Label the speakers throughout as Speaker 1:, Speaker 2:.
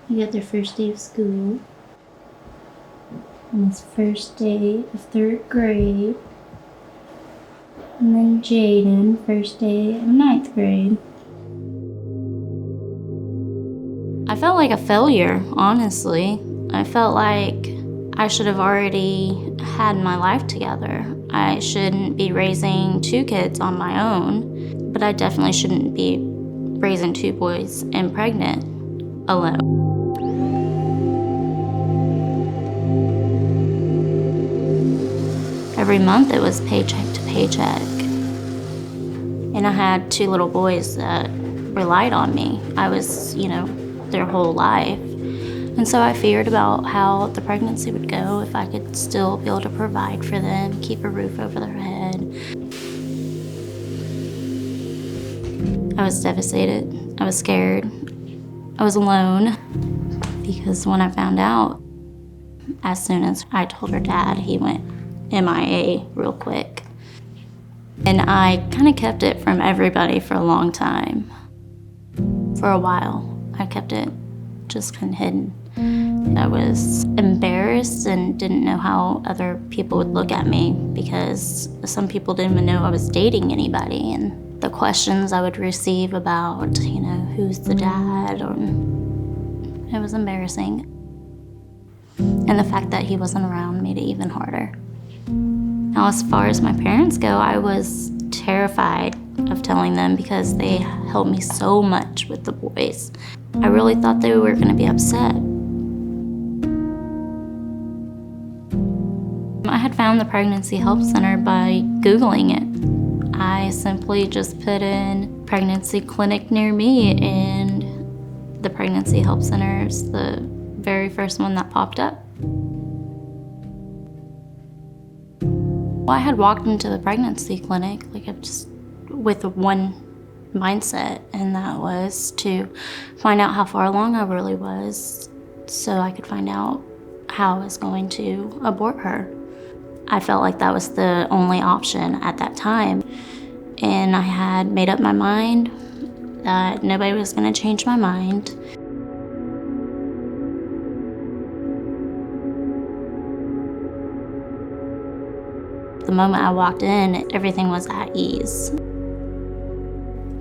Speaker 1: He got their first day of school. And his first day of 3rd grade. And then Jaden, first day of 9th grade. I felt like a failure, honestly. I felt like I should have already had my life together. I shouldn't be raising 2 kids on my own, but I definitely shouldn't be raising 2 boys and pregnant alone. Every month it was paycheck to paycheck. And I had 2 little boys that relied on me. I was, their whole life. And so I feared about how the pregnancy would go, if I could still be able to provide for them, keep a roof over their head. I was devastated. I was scared. I was alone. Because when I found out, as soon as I told her dad, he went MIA real quick. And I kind of kept it from everybody for a long time. For a while, I kept it just kind of hidden. I was embarrassed and didn't know how other people would look at me because some people didn't even know I was dating anybody. And the questions I would receive about, who's the dad, it was embarrassing. And the fact that he wasn't around made it even harder. Now, as far as my parents go, I was terrified of telling them because they helped me so much with the boys. I really thought they were going to be upset. I had found the Pregnancy Help Center by Googling it. I simply just put in pregnancy clinic near me, and the Pregnancy Help Center is the very first one that popped up. Well, I had walked into the pregnancy clinic with one mindset, and that was to find out how far along I really was so I could find out how I was going to abort her. I felt like that was the only option at that time, and I had made up my mind that nobody was going to change my mind. The moment I walked in, everything was at ease.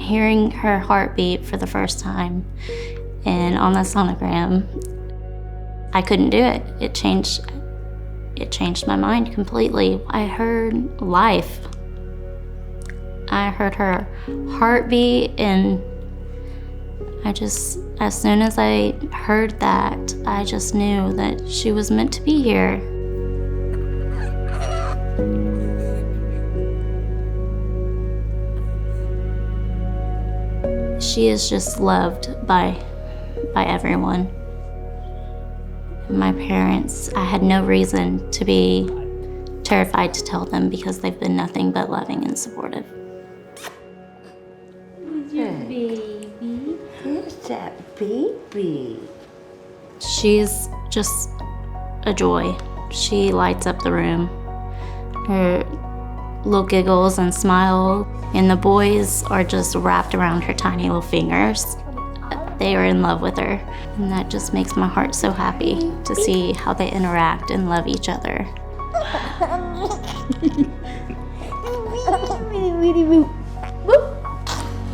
Speaker 1: Hearing her heartbeat for the first time and on the sonogram, I couldn't do it. It changed my mind completely. I heard life. I heard her heartbeat, and as soon as I heard that, I just knew that she was meant to be here. She is just loved by everyone. My parents, I had no reason to be terrified to tell them because they've been nothing but loving and supportive.
Speaker 2: Who's your baby? Who's that baby?
Speaker 1: She's just a joy. She lights up the room. Her little giggles and smile, and the boys are just wrapped around her tiny little fingers. They are in love with her, and that just makes my heart so happy to see how they interact and love each other.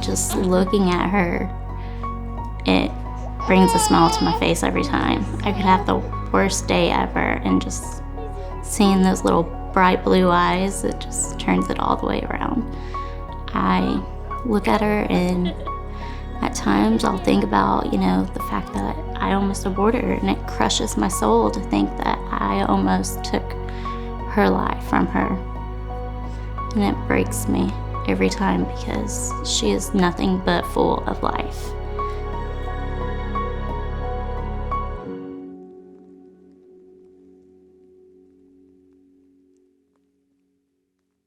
Speaker 1: Just looking at her, it brings a smile to my face every time. I could have the worst day ever, and just seeing those little bright blue eyes, it just turns it all the way around. I look at her, and at times I'll think about, the fact that I almost aborted her, and it crushes my soul to think that I almost took her life from her. And it breaks me every time because she is nothing but full of life.